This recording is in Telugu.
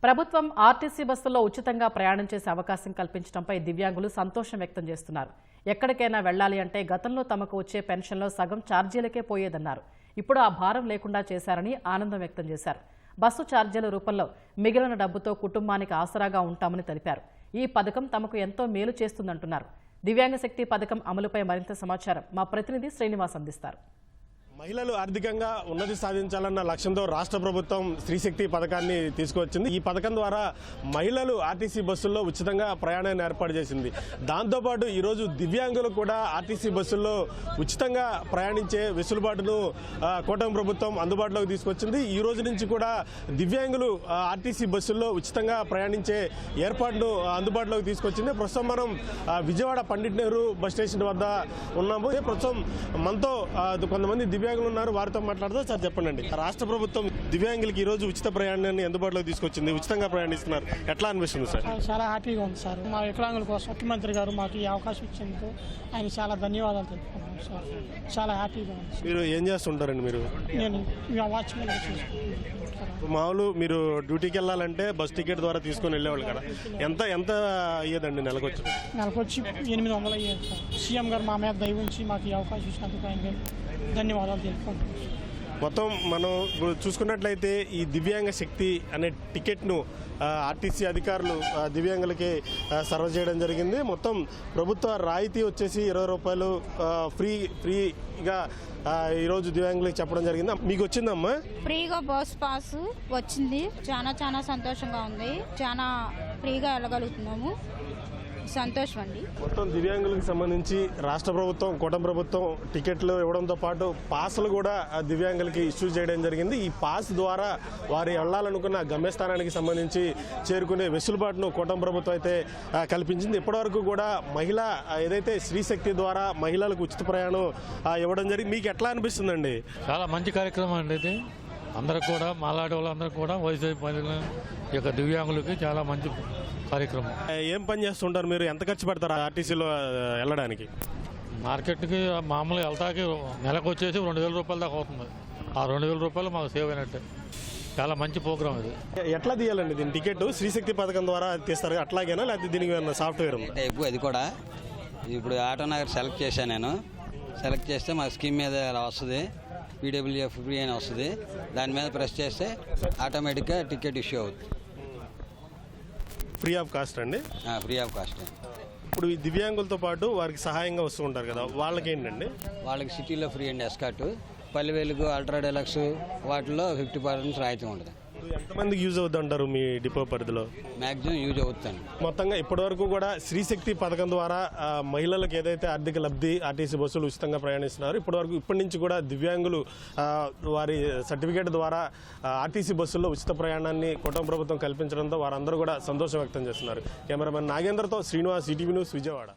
ప్రభుత్వం ఆర్టీసీ బస్సుల్లో ఉచితంగా ప్రయాణం చేసే అవకాశం కల్పించడంపై దివ్యాంగులు సంతోషం వ్యక్తం చేస్తున్నారు. ఎక్కడికైనా వెళ్లాలి అంటే గతంలో తమకు వచ్చే పెన్షన్లో సగం ఛార్జీలకే పోయేదన్నారు. ఇప్పుడు ఆ భారం లేకుండా చేశారని ఆనందం వ్యక్తం చేశారు. బస్సు ఛార్జీల రూపంలో మిగిలిన డబ్బుతో కుటుంబానికి ఆసరాగా ఉంటామని తెలిపారు. ఈ పథకం తమకు ఎంతో మేలు చేస్తుందంటున్నారు. దివ్యాంగ శక్తి పథకం అమలుపై మరింత సమాచారం మా ప్రతినిధి శ్రీనివాస్ అందిస్తారు. మహిళలు ఆర్థికంగా ఉన్నతి సాధించాలన్న లక్ష్యంతో రాష్ట్ర ప్రభుత్వం స్త్రీశక్తి పథకాన్ని తీసుకువచ్చింది. ఈ పథకం ద్వారా మహిళలు ఆర్టీసీ బస్సుల్లో ఉచితంగా ప్రయాణాన్ని ఏర్పాటు చేసింది. దాంతోపాటు ఈరోజు దివ్యాంగులు కూడా ఆర్టీసీ బస్సుల్లో ఉచితంగా ప్రయాణించే వెసులుబాటును కూటమి ప్రభుత్వం అందుబాటులోకి తీసుకొచ్చింది. ఈ రోజు నుంచి కూడా దివ్యాంగులు ఆర్టీసీ బస్సుల్లో ఉచితంగా ప్రయాణించే ఏర్పాటును అందుబాటులోకి తీసుకొచ్చింది. ప్రస్తుతం మనం విజయవాడ పండిట్ నెహ్రూ బస్ స్టేషన్ వద్ద ఉన్నాము. ప్రస్తుతం మనతో కొంతమంది దివ్యాంగులు ఉన్నారు, వారితో మాట్లాడుతూ సార్ చెప్పండి, రాష్ట్ర ప్రభుత్వం దివ్యాంగులకి ఈ రోజు ఉచిత ప్రయాణాన్ని అందుబాటులోకి తీసుకొచ్చింది, ఉచితంగా ప్రయాణిస్తున్నారు, ఎట్లా అనిపిస్తుంది సార్? చాలా హ్యాపీగా ఉంది సార్. మా వికలాంగుల కోసం ముఖ్యమంత్రి గారు మాకు ఈ అవకాశం ఇచ్చేందుకు ఆయన చాలా ధన్యవాదాలు తెలుపుకుంటున్నాం సార్. చాలా హ్యాపీగా ఉంది. మీరు ఏం చేస్తుంటారండి? మీరు నేను వాచ్మెన్ మామూలు మీరు డ్యూటీకి వెళ్ళాలంటే బస్ టికెట్ ద్వారా తీసుకొని వెళ్ళేవాళ్ళు కదా, ఎంత అయ్యేదండి నెలకొచ్చి? 800 అయ్యేది సార్. సీఎం గారు మా మీద దయ ఉంచి మాకు ఈ అవకాశం ఇచ్చినందుకు ఆయన ధన్యవాదాలు తెలుపుకుంటున్నాం. మొత్తం మనం ఇప్పుడు చూసుకున్నట్లయితే ఈ దివ్యాంగ శక్తి అనే టికెట్ను ఆర్టీసీ అధికారులు దివ్యాంగులకి సర్వ్ చేయడం జరిగింది. మొత్తం ప్రభుత్వ రాయితీ వచ్చేసి 20 రూపాయలు ఫ్రీగా ఈరోజు దివ్యాంగులకి చెప్పడం జరిగింది. మీకు వచ్చిందమ్మా? ఫ్రీగా బస్ పాస్ వచ్చింది. చాలా సంతోషంగా ఉంది. చాలా ఫ్రీగా వెళ్ళగలుగుతున్నాము. సంతోషం అండి. మొత్తం దివ్యాంగులకు సంబంధించి రాష్ట్ర ప్రభుత్వం, కూటమి ప్రభుత్వం టికెట్లు ఇవ్వడంతో పాటు పాసులు కూడా దివ్యాంగులకి ఇష్యూ చేయడం జరిగింది. ఈ పాస్ ద్వారా వారు వెళ్లాలనుకున్న గమ్యస్థానానికి సంబంధించి చేరుకునే వెసులుబాటును కూటమి ప్రభుత్వం అయితే కల్పించింది. ఇప్పటివరకు కూడా మహిళ ఏదైతే స్త్రీశక్తి ద్వారా మహిళలకు ఉచిత ప్రయాణం ఇవ్వడం జరిగింది. మీకు ఎట్లా అనిపిస్తుందండి? చాలా మంచి కార్యక్రమం అండి ఇది. అందరికి కూడా మాలాడే వాళ్ళందరూ కూడా వయసు మహిళల యొక్క దివ్యాంగులకి చాలా మంచి కార్యక్రమం. ఏం పని చేస్తుంటారు మీరు? ఎంత ఖర్చు పెడతారు ఆర్టీసీలో వెళ్ళడానికి? మార్కెట్కి మామూలుగా వెళ్తాకి నెలకు వచ్చేసి 2000 రూపాయల దాకా అవుతుంది. ఆ 2000 రూపాయలు మాకు సేవ్ అయినట్టే. చాలా మంచి ప్రోగ్రామ్ ఇది. ఎట్లా తీయాలండి దీని టికెట్? స్త్రీశక్తి పథకం ద్వారా తీస్తారు అట్లాగేనా, లేకపోతే దీనికి సాఫ్ట్వేర్ ఉందా? అది కూడా ఇప్పుడు ఆటో నగర్ సెలెక్ట్ చేశాను. నేను సెలెక్ట్ చేస్తే మా స్కీమ్ మీద వస్తుంది, పీడబ్ల్యూఎఫ్ ఫ్రీ అని వస్తుంది. దాని మీద ప్రెస్ చేస్తే ఆటోమేటిక్గా టికెట్ ఇష్యూ అవుతుంది. ఫ్రీ ఆఫ్ కాస్ట్ అండి? Free of cost. ఇప్పుడు ఈ దివ్యాంగులతో పాటు వారికి సహాయంగా వస్తూ ఉంటారు కదా, వాళ్ళకి ఏంటండి? వాళ్ళకి సిటీలో ఫ్రీ అండి ఎస్కార్ట్. పల్లెవేలుగు, అల్ట్రా డెలక్స్ వాటిలో 50% రాయితీ ఉంటుంది. ఎంతమందికి యూజ్ అవుద్ది అంటారు మీ డిపో పరిధిలో? మ్యాక్సిమం యూజ్ అవుతుంది. మొత్తంగా ఇప్పటివరకు కూడా స్త్రీశక్తి పథకం ద్వారా మహిళలకు ఏదైతే ఆర్థిక లబ్ధి ఆర్టీసీ బస్సులు ఉచితంగా ప్రయాణిస్తున్నారు, ఇప్పటి నుంచి కూడా దివ్యాంగులు వారి సర్టిఫికేట్ ద్వారా ఆర్టీసీ బస్సుల్లో ఉచిత ప్రయాణాన్ని కూటమి ప్రభుత్వం కల్పించడంతో వారందరూ కూడా సంతోషం వ్యక్తం చేస్తున్నారు. కెమెరామెన్ నాగేంద్రతో శ్రీనివాస్, ఈటీవీ న్యూస్, విజయవాడ.